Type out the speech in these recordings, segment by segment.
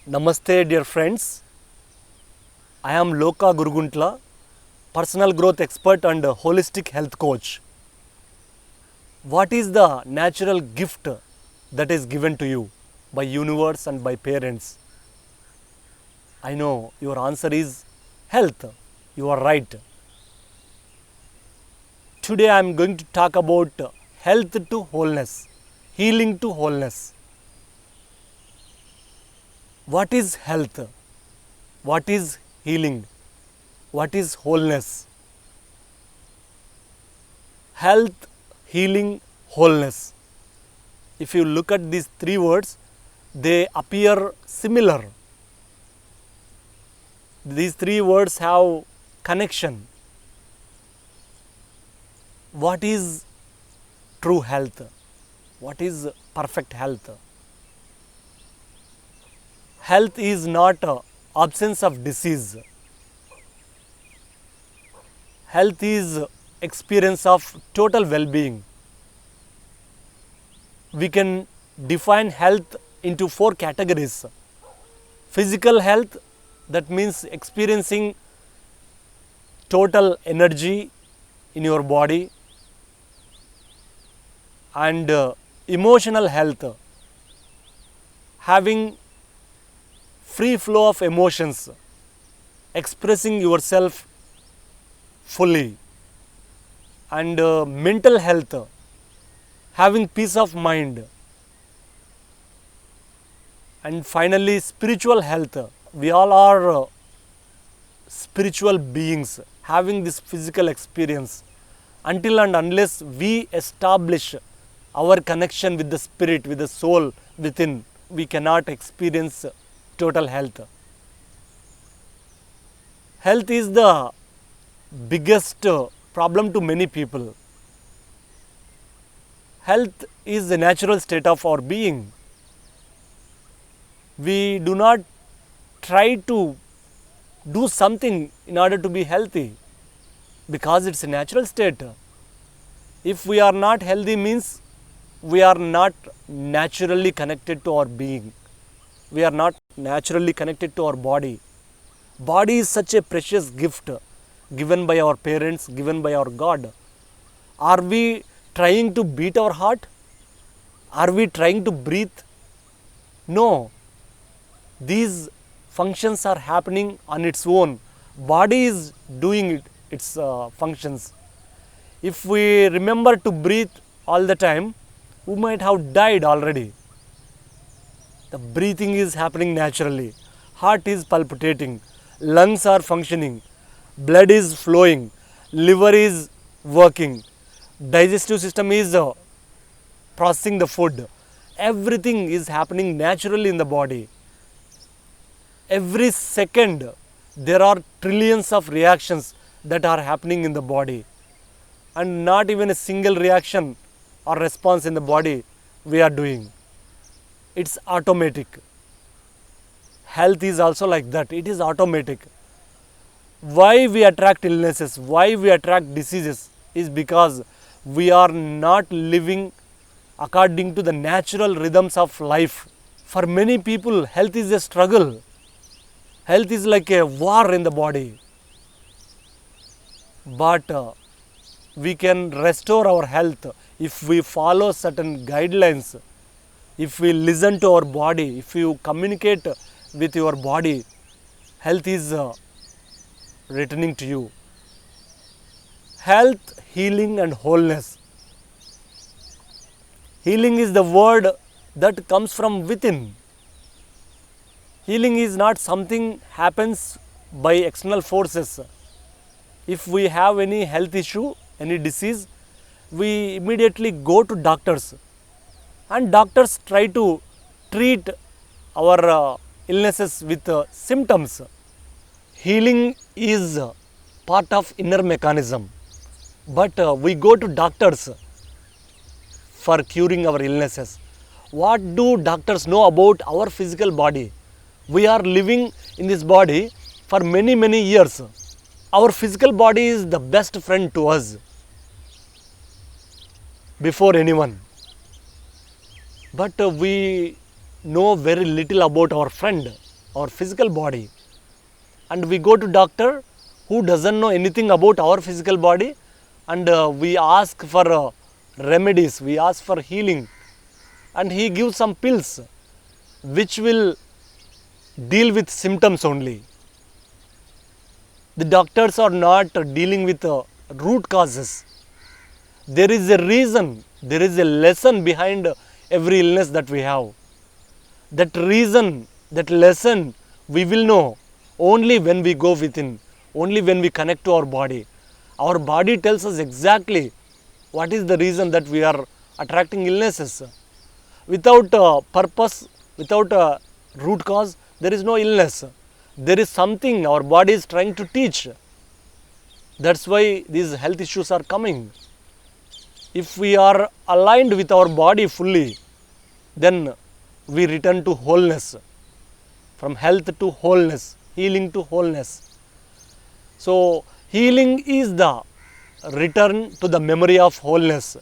Namaste, dear friends. I am Loka Guruguntla, personal growth expert and holistic health coach. What is the natural gift that is given to you by universe and by parents? I know your answer is health. You are right. Today I am going to talk about health to wholeness, healing to wholeness. What is health? What is healing? What is wholeness? Health, healing, wholeness. If you look at these three words, they appear similar. These three words have connection. What is true health? What is perfect health? Health is not absence of disease. Health is experience of total well-being. We can define health into four categories. Physical health, that means experiencing total energy in your body, and emotional health, having free flow of emotions, expressing yourself fully, and mental health, having peace of mind, and finally spiritual health. We all are spiritual beings having this physical experience. Until and unless we establish our connection with the spirit, with the soul within, we cannot experience total health. Health is the biggest problem to many people. Health is the natural state of our being. We do not try to do something in order to be healthy because it's a natural state. If we are not healthy means we are not naturally connected to our being. We are not naturally connected to our body. Body is such a precious gift given by our parents, given by our God. Are we trying to beat our heart? Are we trying to breathe? No. These functions are happening on its own. Body is doing its functions. If we remember to breathe all the time, we might have died already. The breathing is happening naturally. Heart is palpitating. Lungs are functioning. Blood is flowing. Liver is working. Digestive system is processing the food. Everything is happening naturally in the body. Every second there are trillions of reactions that are happening in the body, and not even a single reaction or response in the body we are doing. It's automatic. Health is also like that. It is automatic. Why we attract illnesses, why we attract diseases is because we are not living according to the natural rhythms of life. For many people, health is a struggle. Health is like a war in the body. But we can restore our health if we follow certain guidelines, if we listen to our body, if you communicate with your body. Health is returning to you. Health, healing and wholeness. Healing is the word that comes from within. Healing is not something happens by external forces. If we have any health issue, any disease, we immediately go to doctors, and doctors try to treat our illnesses with symptoms. Healing is part of inner mechanism, but we go to doctors for curing our illnesses. What do doctors know about our physical body? We are living in this body for many years. Our physical body is the best friend to us before anyone. But we know very little about our friend. our physical body, and we go to doctor who doesn't know anything about our physical body, and we ask for remedies, we ask for healing, and he gives some pills which will deal with symptoms only. The doctors are not dealing with root causes. There is a reason, there is a lesson behind every illness that we have. That reason, that lesson we will know only when we go within, only when we connect to our body. Our body tells us exactly what is the reason that we are attracting illnesses. Without purpose, without a root cause, there is no illness. There is something our body is trying to teach. That's why these health issues are coming. If we are aligned with our body fully, then we return to wholeness. From health to wholeness, healing to wholeness. So, healing is the return to the memory of wholeness.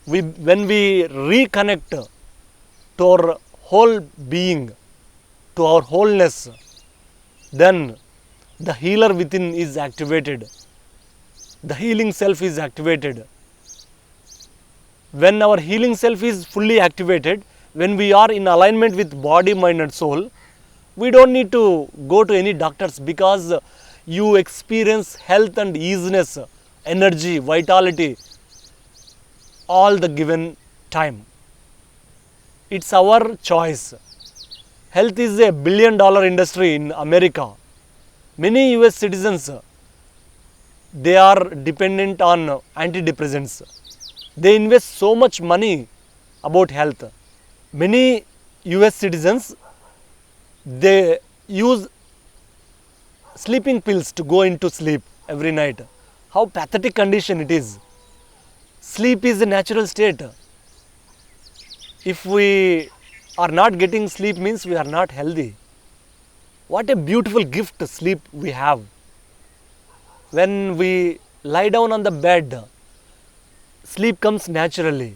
When we reconnect to our whole being, to our wholeness, then the healer within is activated. The healing self is activated. When our healing self is fully activated, when we are in alignment with body, mind and soul, we don't need to go to any doctors, because you experience health and easiness, energy, vitality, all the given time. It's our choice. Health is a $1 billion industry in America. Many US citizens, they are dependent on antidepressants. They invest so much money about health. Many US citizens, they use sleeping pills to go into sleep every night. How pathetic condition it is. Sleep is a natural state. If we are not getting sleep, means we are not healthy. What a beautiful gift sleep we have. When we lie down on the bed, sleep comes naturally.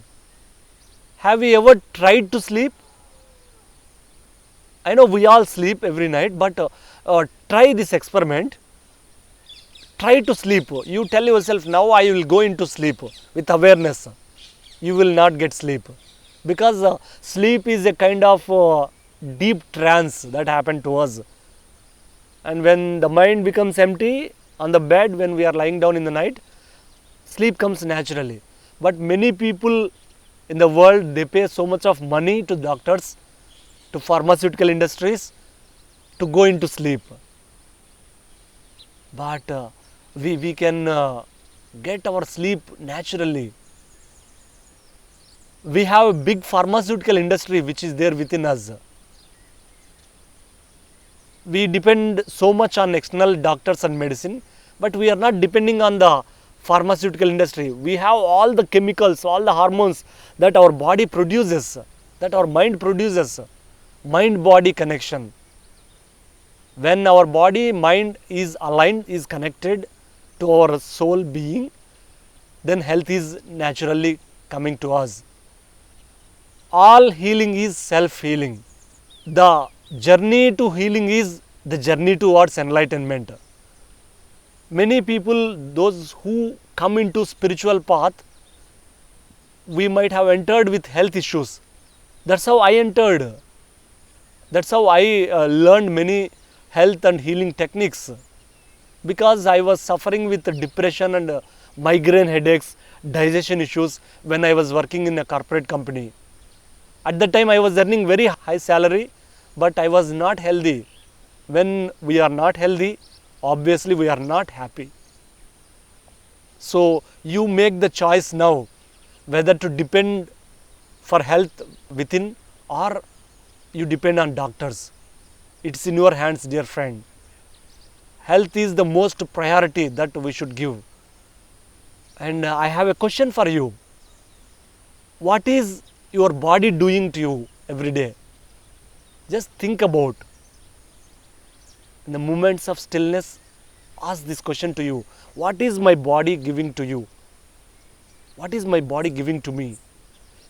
Have you ever tried to sleep? I know we all sleep every night, but try this experiment. Try to sleep. You tell yourself, now I will go into sleep with awareness. You will not get sleep, because sleep is a kind of deep trance that happened to us. And when the mind becomes empty on the bed, when we are lying down in the night, sleep comes naturally. But many people in the world, they pay so much of money to doctors, to pharmaceutical industries, to go into sleep. But we can get our sleep naturally. We have a big pharmaceutical industry which is there within us. We depend so much on external doctors and medicine, but we are not depending on the pharmaceutical industry. We have all the chemicals, all the hormones that our body produces, that our mind produces. Mind-body connection. When our body, mind is aligned, is connected to our soul being, then health is naturally coming to us. All healing is self-healing. The journey to healing is the journey towards enlightenment. Many people, those who come into spiritual path, we might have entered with health issues. That's how I entered. That's how I learned many health and healing techniques, because I was suffering with depression and migraine headaches, digestion issues when I was working in a corporate company. At that time I was earning very high salary, but I was not healthy. When we are not healthy, obviously we are not happy. So you make the choice now whether to depend for health within or you depend on doctors. It's in your hands, dear friend. Health is the most priority that we should give. And I have a question for you. What is your body doing to you every day? Just think about. In the moments of stillness, ask this question to you. What is my body giving to you? What is my body giving to me?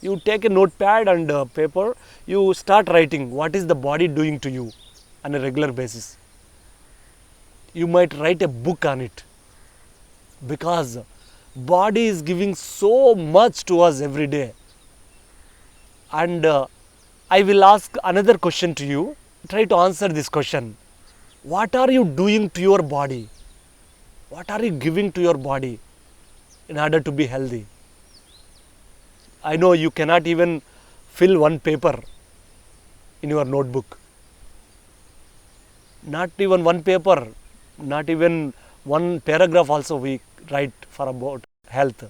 You take a notepad and paper, you start writing what is the body doing to you. on a regular basis. You might write a book on it, because body is giving so much to us every day. And I will ask another question to you. Try to answer this question. What are you doing to your body? What are you giving to your body in order to be healthy? I know you cannot even fill one paper in your notebook. Not even one paper, not even one paragraph also we write for about health.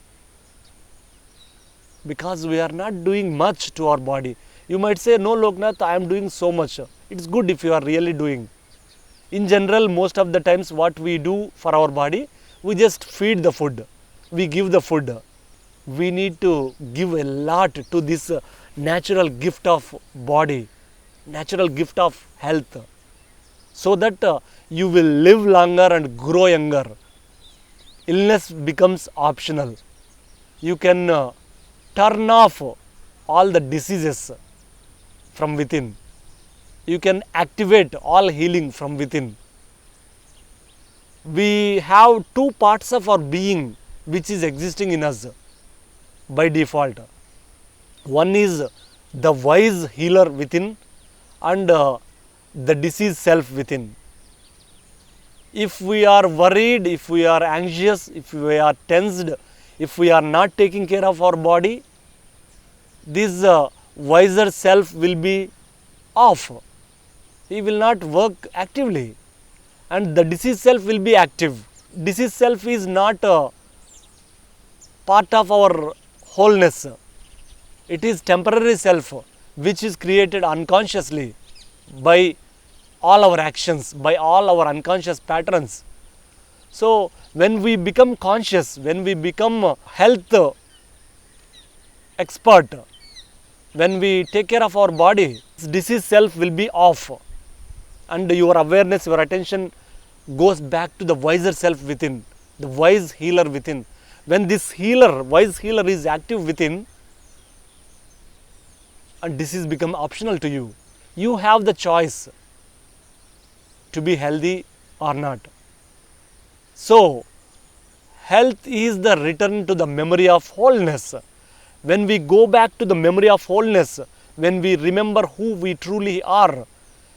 Because we are not doing much to our body. You might say, no Loknath, I am doing so much. It's good if you are really doing. In general, most of the times what we do for our body, we just feed the food. We give the food. We need to give a lot to this natural gift of body, natural gift of health, so that you will live longer and grow younger. Illness becomes optional. You can turn off all the diseases from within. You can activate all healing from within. We have two parts of our being which is existing in us by default. One is the wise healer within, and the disease self within. If we are worried, if we are anxious, if we are tensed, if we are not taking care of our body, this wiser self will be off. He will not work actively, and the disease self will be active. Disease self is not part of our wholeness. It is temporary self which is created unconsciously by all our actions, by all our unconscious patterns. So when we become conscious, when we become health expert, when we take care of our body, disease self will be off, and your awareness, your attention goes back to the wiser self within, the wise healer within. When this healer, wise healer is active within, and disease become optional to you. You have the choice to be healthy or not. So, health is the return to the memory of wholeness. When we go back to the memory of wholeness, when we remember who we truly are,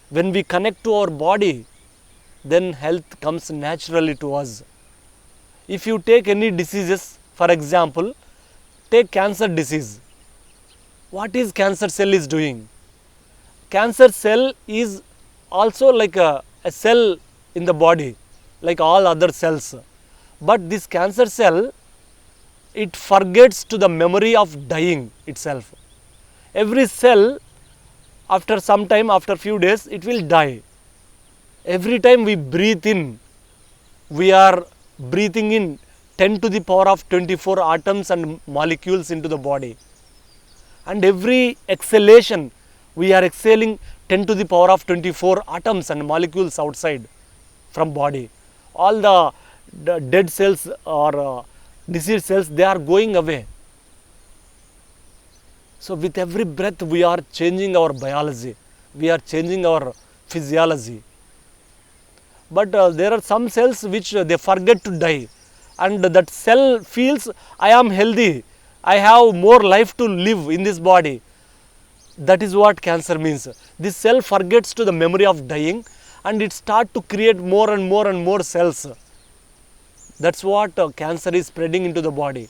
when we connect to our body, then health comes naturally to us. If you take any diseases, for example, take cancer disease. What is cancer cell is doing? Cancer cell is also like a cell in the body, like all other cells. But this cancer cell, it forgets to the memory of dying itself. Every cell, after some time, after few days, it will die. Every time we breathe in, we are breathing in 10 to the power of 24 atoms and molecules into the body. And every exhalation, we are exhaling 10 to the power of 24 atoms and molecules outside from body. All the dead cells or diseased cells, they are going away. So with every breath, we are changing our biology. We are changing our physiology. But there are some cells which they forget to die. And that cell feels, I am healthy. I have more life to live in this body. That is what cancer means. This cell forgets to the memory of dying, and it starts to create more and more and more cells. That's what cancer is spreading into the body.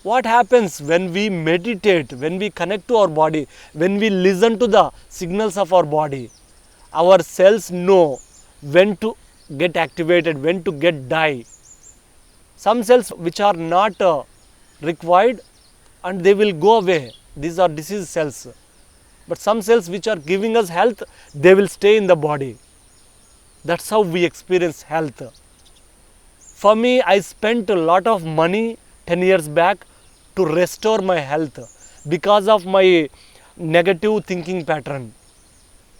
What happens when we meditate, when we connect to our body, when we listen to the signals of our body? Our cells know when to get activated, when to get die. Some cells which are not required, and they will go away. These are disease cells. But some cells which are giving us health, they will stay in the body. That's how we experience health. For me, I spent a lot of money 10 years back to restore my health because of my negative thinking pattern,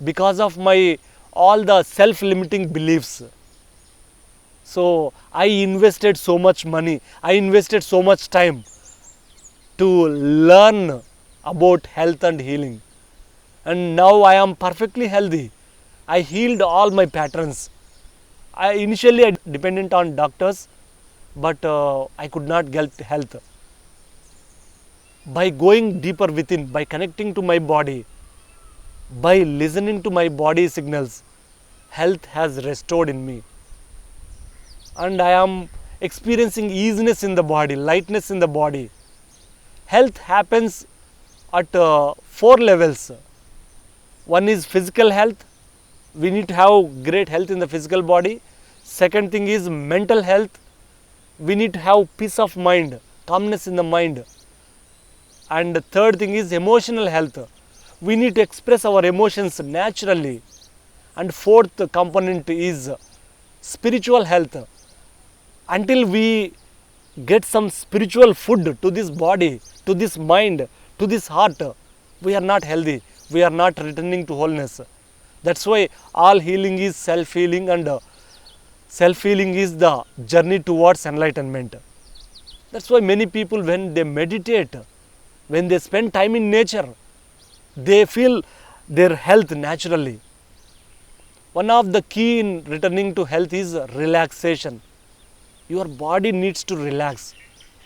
because of my all the self-limiting beliefs. So I invested so much money, I invested so much time to learn about health and healing. And now I am perfectly healthy. I healed all my patterns. I dependent on doctors, but I could not get health. By going deeper within, by connecting to my body, by listening to my body signals, health has restored in me. And I am experiencing easiness in the body, lightness in the body. Health happens at 4 levels. One is physical health. We need to have great health in the physical body. Second thing is mental health. We need to have peace of mind, calmness in the mind. And the third thing is emotional health. We need to express our emotions naturally. And fourth component is spiritual health. Until we get some spiritual food to this body, to this mind, to this heart, we are not healthy. We are not returning to wholeness. That's why all healing is self-healing, and self-healing is the journey towards enlightenment. That's why many people, when they meditate, when they spend time in nature, they feel their health naturally. One of the key in returning to health is relaxation. Your body needs to relax.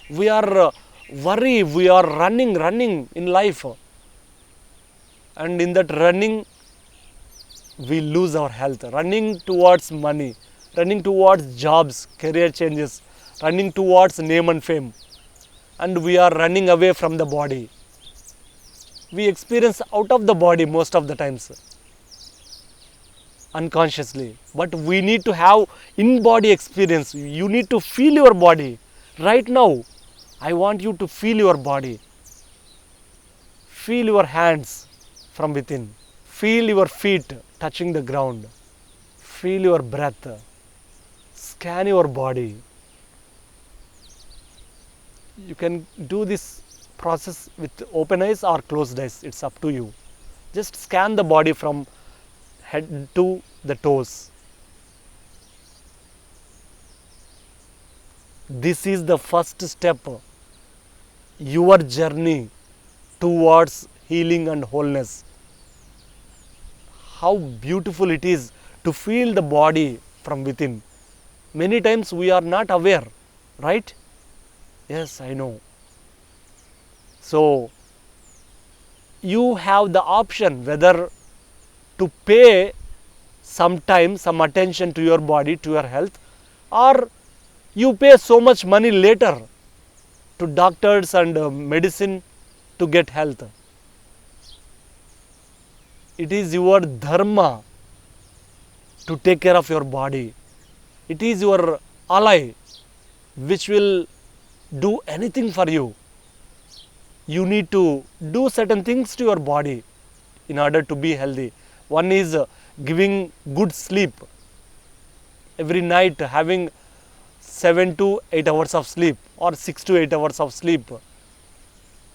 We are worried, we are running in life. And in that running, we lose our health. Running towards money, running towards jobs, career changes, running towards name and fame. And we are running away from the body. We experience out of the body most of the times, unconsciously. But we need to have in-body experience. You need to feel your body. Right now, I want you to feel your body. Feel your hands from within. Feel your feet touching the ground. Feel your breath. Scan your body. You can do this process with open eyes or closed eyes. It's up to you. Just scan the body from head to the toes. This is the first step, your journey towards healing and wholeness. How beautiful it is to feel the body from within. Many times we are not aware, right? Yes, I know. So, you have the option whether to pay some time, some attention to your body, to your health, or you pay so much money later to doctors and medicine to get health. It is your dharma to take care of your body. It is your ally which will do anything for you. You need to do certain things to your body in order to be healthy. One is giving good sleep. Every night having 7 to 8 hours of sleep or 6 to 8 hours of sleep.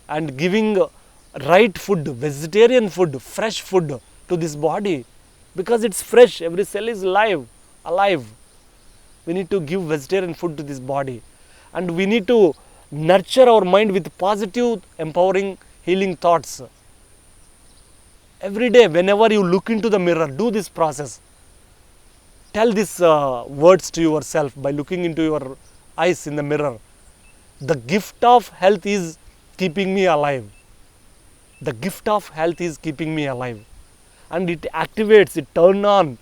And giving right food, vegetarian food, fresh food to this body. Because it's fresh, every cell is alive. We need to give vegetarian food to this body. And we need to nurture our mind with positive, empowering, healing thoughts. Every day, whenever you look into the mirror, do this process. Tell these words to yourself by looking into your eyes in the mirror. The gift of health is keeping me alive. The gift of health is keeping me alive. And it activates, it turns on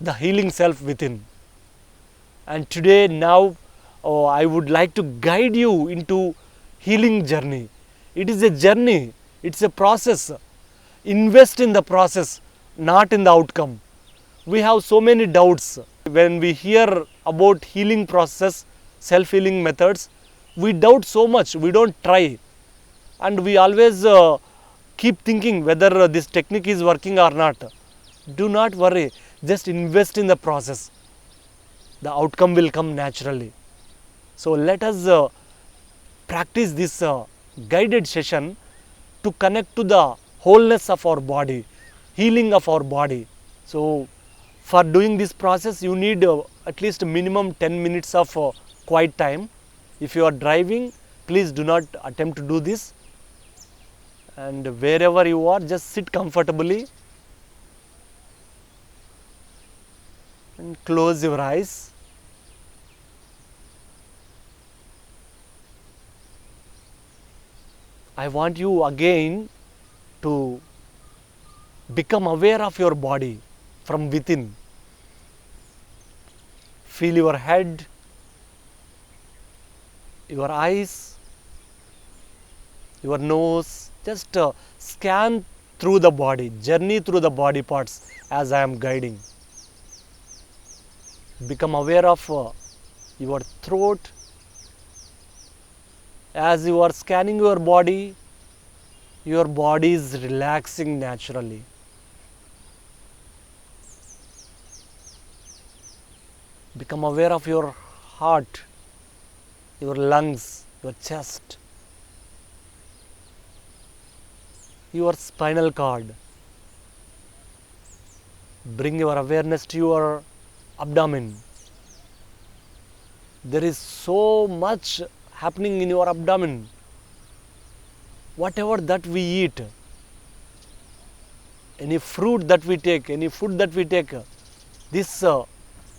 the healing self within. And today, now, I would like to guide you into healing journey. It is a journey. It's a process. Invest in the process, not in the outcome. We have so many doubts. When we hear about healing process, self-healing methods, we doubt so much. We don't try. And we always keep thinking whether this technique is working or not. Do not worry. Just invest in the process. The outcome will come naturally. So let us practice this guided session to connect to the wholeness of our body, healing of our body. So for doing this process, you need at least minimum 10 minutes of quiet time. If you are driving, please do not attempt to do this. And wherever you are, just sit comfortably. And close your eyes. I want you again to become aware of your body from within. Feel your head, your eyes, your nose. Just scan through the body, journey through the body parts as I am guiding. Become aware of your throat. As you are scanning your body is relaxing naturally. Become aware of your heart, your lungs, your chest, your spinal cord. Bring your awareness to your abdomen. There is so much happening in your abdomen. Whatever that we eat, any fruit that we take, any food that we take, this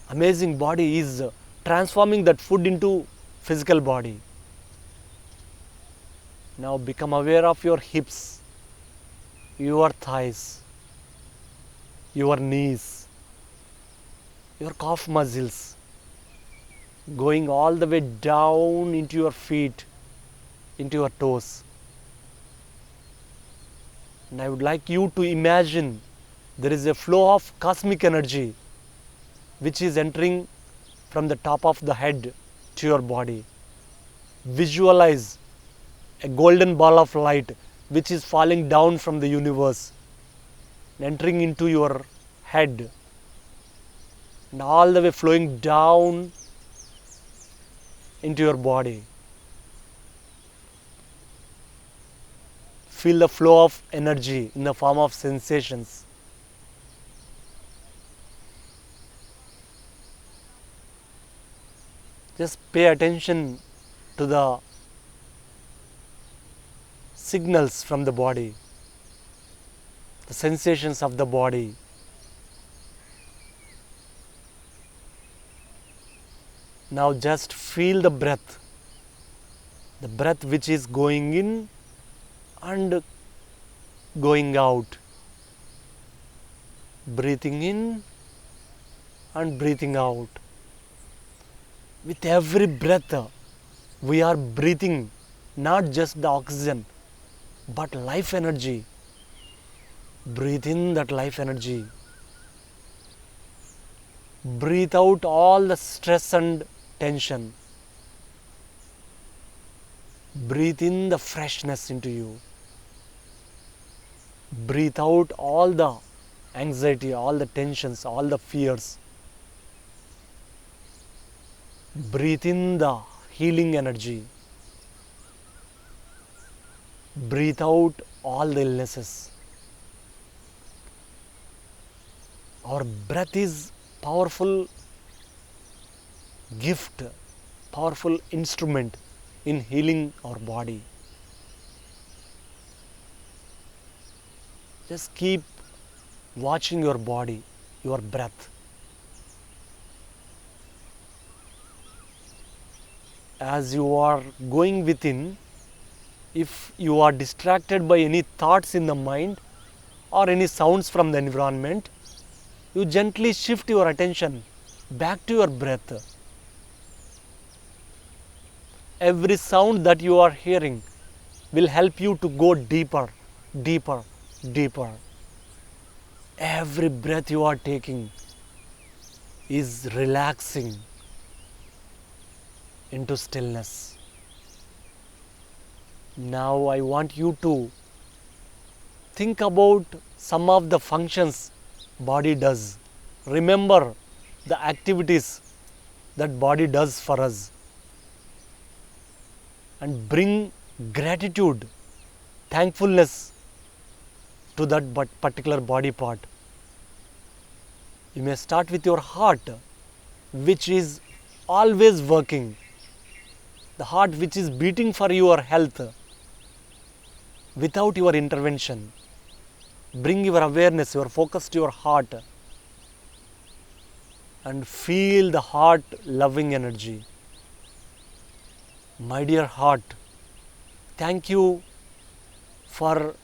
amazing body is transforming that food into physical body. Now become aware of your hips, your thighs, your knees, your calf muscles, going all the way down into your feet, into your toes. And I would like you to imagine there is a flow of cosmic energy which is entering from the top of the head to your body. Visualize a golden ball of light which is falling down from the universe, entering into your head and all the way flowing down into your body. Feel the flow of energy in the form of sensations. Just pay attention to the signals from the body, the sensations of the body. Now just feel the breath which is going in and going out. Breathing in and breathing out. With every breath, we are breathing not just the oxygen, but life energy. Breathe in that life energy. Breathe out all the stress and tension. Breathe in the freshness into you. Breathe out all the anxiety, all the tensions, all the fears. Breathe in the healing energy. Breathe out all the illnesses. Our breath is powerful gift, powerful instrument in healing our body. Just keep watching your body, your breath. As you are going within, if you are distracted by any thoughts in the mind or any sounds from the environment, you gently shift your attention back to your breath. Every sound that you are hearing will help you to go deeper, deeper, deeper. Every breath you are taking is relaxing into stillness. Now I want you to think about some of the functions body does. Remember the activities that body does for us and bring gratitude, thankfulness to that particular body part. You may start with your heart, which is always working. The heart which is beating for your health without your intervention. Bring your awareness, your focus to your heart and feel the heart loving energy. My dear heart, thank you for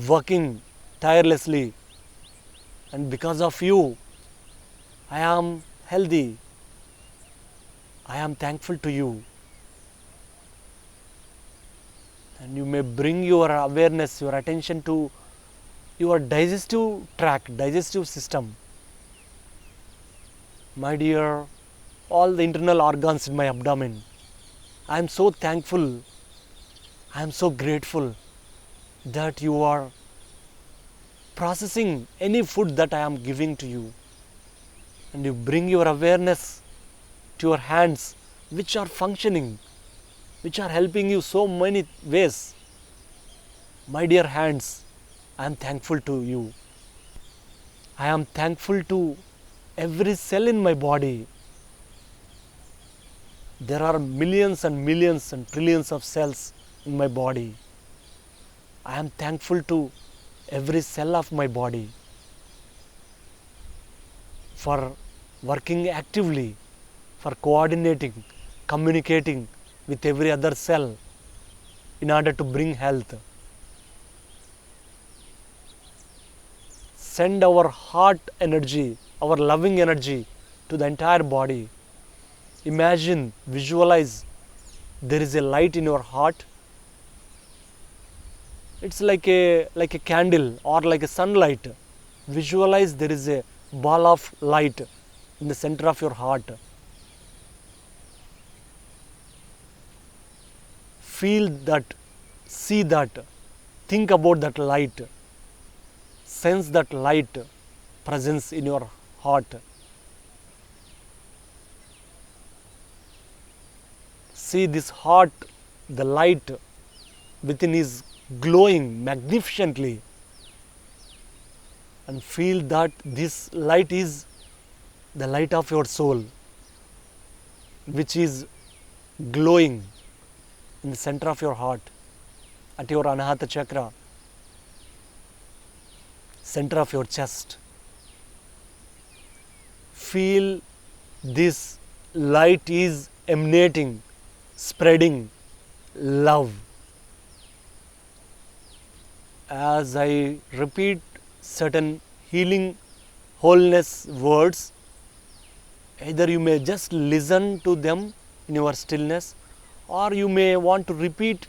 working tirelessly, and because of you, I am healthy. I am thankful to you. And you may bring your awareness, your attention to your digestive tract, digestive system. My dear, all the internal organs in my abdomen, I am so thankful, I am so grateful that you are processing any food that I am giving to you. And you bring your awareness to your hands, which are functioning, which are helping you so many ways. My dear hands, I am thankful to you. I am thankful to every cell in my body. There are millions and millions and trillions of cells in my body. I am thankful to every cell of my body for working actively, for coordinating, communicating with every other cell in order to bring health. Send our heart energy, our loving energy to the entire body. Imagine, visualize there is a light in your heart. It's like a candle or like a sunlight. Visualize there is a ball of light in the center of your heart. Feel that, see that, think about that light. Sense that light presence in your heart. See this heart, the light within is glowing magnificently, and feel that this light is the light of your soul, which is glowing in the center of your heart, at your Anahata chakra, center of your chest. Feel this light is emanating, spreading love. As I repeat certain healing, wholeness words, either you may just listen to them in your stillness, or you may want to repeat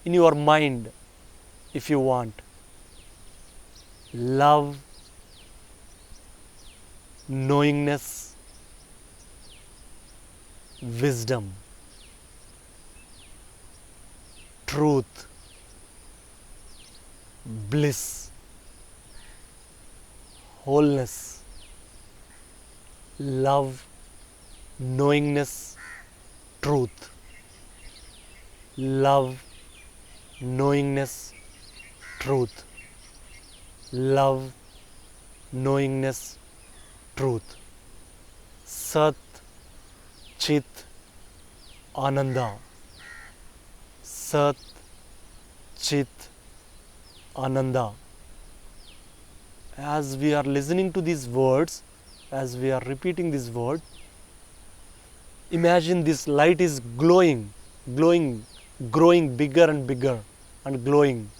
in your mind if you want. Love, knowingness, wisdom, truth, bliss, wholeness, love, knowingness, truth, love, knowingness, truth, love, knowingness, truth. Sat, Chit, Ananda. Sat, Chit, Ananda. As we are listening to these words, as we are repeating this word, imagine this light is glowing, glowing, growing bigger and bigger and glowing.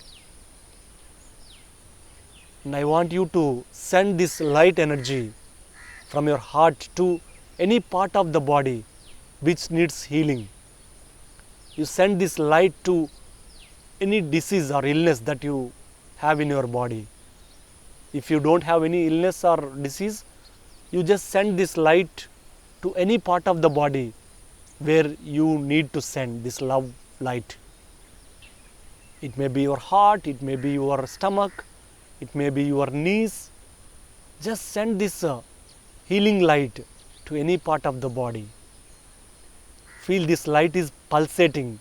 And I want you to send this light energy from your heart to any part of the body which needs healing. You send this light to any disease or illness that you have in your body. If you don't have any illness or disease, you just send this light to any part of the body where you need to send this love light. It may be your heart, it may be your stomach, it may be your knees. Just send this healing light to any part of the body. Feel this light is pulsating,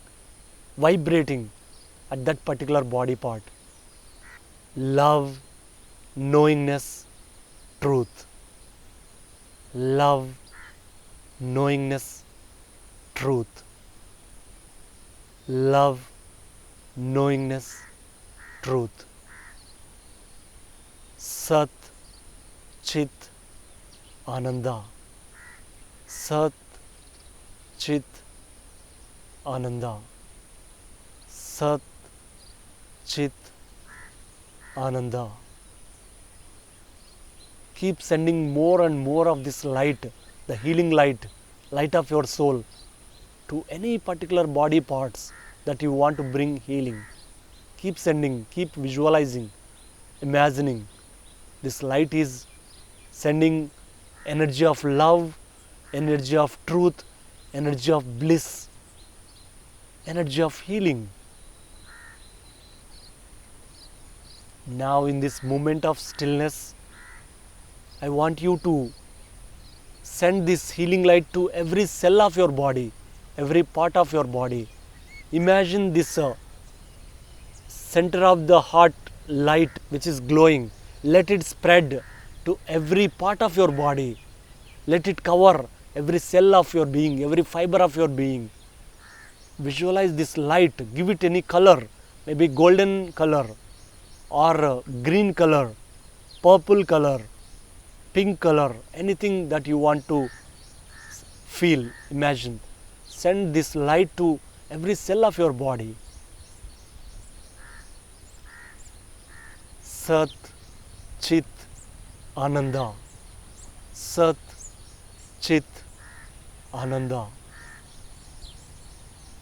vibrating at that particular body part. Love, knowingness, truth. Love, knowingness, truth. Love, knowingness, truth. Sat, Chit, Ananda. Sat Chit Ananda. Sat Chit Ananda. Keep sending more and more of this light, the healing light, light of your soul, to any particular body parts that you want to bring healing. Keep sending, keep visualizing, imagining. This light is sending energy of love, energy of truth, energy of bliss, energy of healing. Now, in this moment of stillness, I want you to send this healing light to every cell of your body, every part of your body. Imagine this center of the heart light which is glowing. Let it spread to every part of your body. Let it cover every cell of your being, every fiber of your being. Visualize this light, give it any color, maybe golden color or green color, purple color, pink color, anything that you want to feel, imagine. Send this light to every cell of your body. Sat Chit Ananda. Sat Chit Ananda.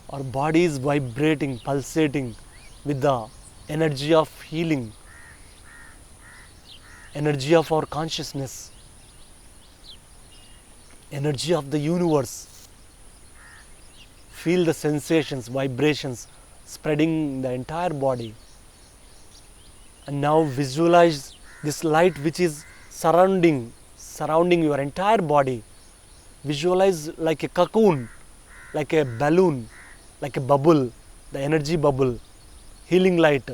Our body is vibrating, pulsating with the energy of healing, energy of our consciousness, energy of the universe. Feel the sensations, vibrations spreading the entire body. And now visualize this light which is surrounding your entire body. Visualize like a cocoon, like a balloon, like a bubble, the energy bubble, healing light,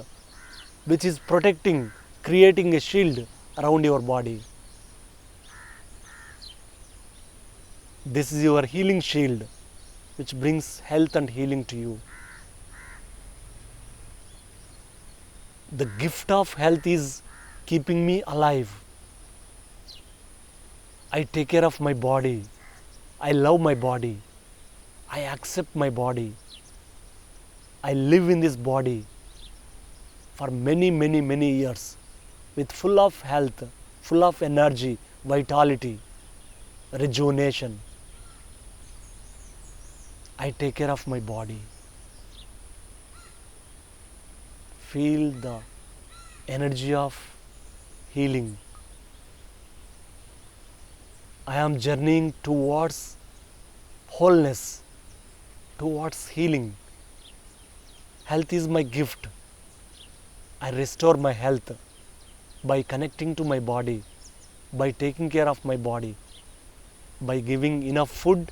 which is protecting, creating a shield around your body. This is your healing shield, which brings health and healing to you. The gift of health is keeping me alive. I take care of my body. I love my body. I accept my body. I live in this body for many, many, many years with full of health, full of energy, vitality, rejuvenation. I take care of my body. Feel the energy of healing. I am journeying towards wholeness, towards healing. Health is my gift. I restore my health by connecting to my body, by taking care of my body, by giving enough food,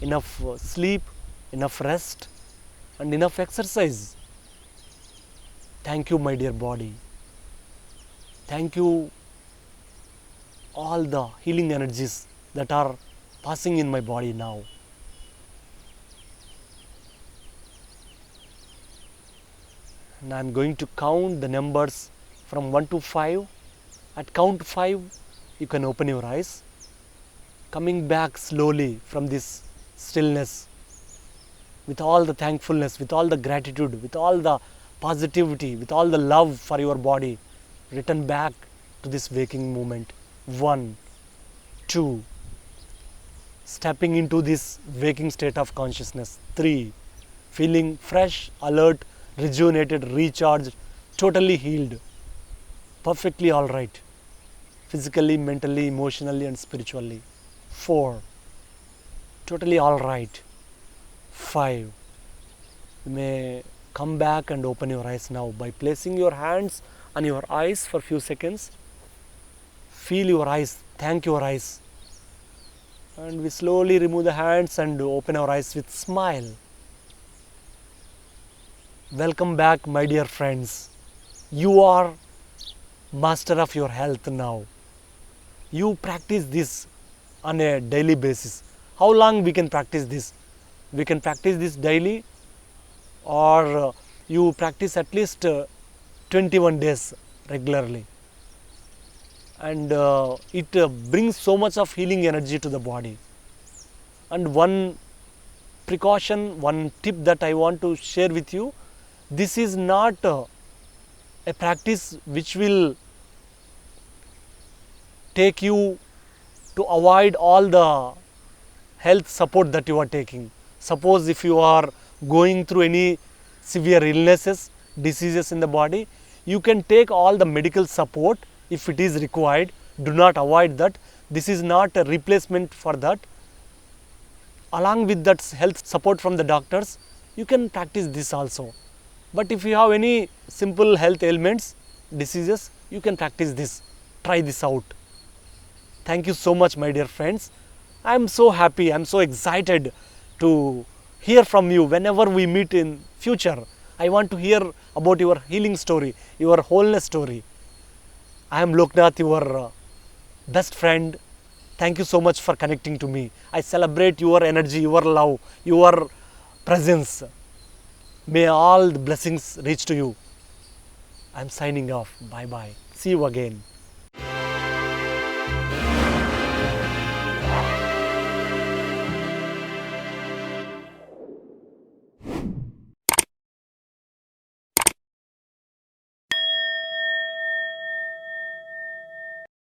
enough sleep, enough rest, and enough exercise. Thank you, my dear body. Thank you, all the healing energies that are passing in my body now. And I am going to count the numbers from 1 to 5. At count 5, you can open your eyes. Coming back slowly from this stillness, with all the thankfulness, with all the gratitude, with all the positivity, with all the love for your body, return back to this waking moment. 1, 2, stepping into this waking state of consciousness. 3, feeling fresh, alert, rejuvenated, recharged, totally healed, perfectly all right, physically, mentally, emotionally, and spiritually. 4, totally all right. 5, you may come back and open your eyes now by placing your hands on your eyes for a few seconds. Feel your eyes, thank your eyes. And we slowly remove the hands and open our eyes with smile. Welcome back, my dear friends. You are master of your health now. You practice this on a daily basis. How long we can practice this? We can practice this daily, or you practice at least 21 days regularly. and it brings so much of healing energy to the body. And one precaution, one tip that I want to share with you, this is not a practice which will take you to avoid all the health support that you are taking. Suppose if you are going through any severe illnesses, diseases in the body, you can take all the medical support if it is required. Do not avoid that. This is not a replacement for that. Along with that health support from the doctors, you can practice this also. But if you have any simple health ailments, diseases, you can practice this. Try this out. Thank you so much, my dear friends. I am so happy, I am so excited to hear from you whenever we meet in future. I want to hear about your healing story, your wholeness story. I am Loknath, your best friend. Thank you so much for connecting to me. I celebrate your energy, your love, your presence. May all the blessings reach to you. I am signing off. Bye bye. See you again.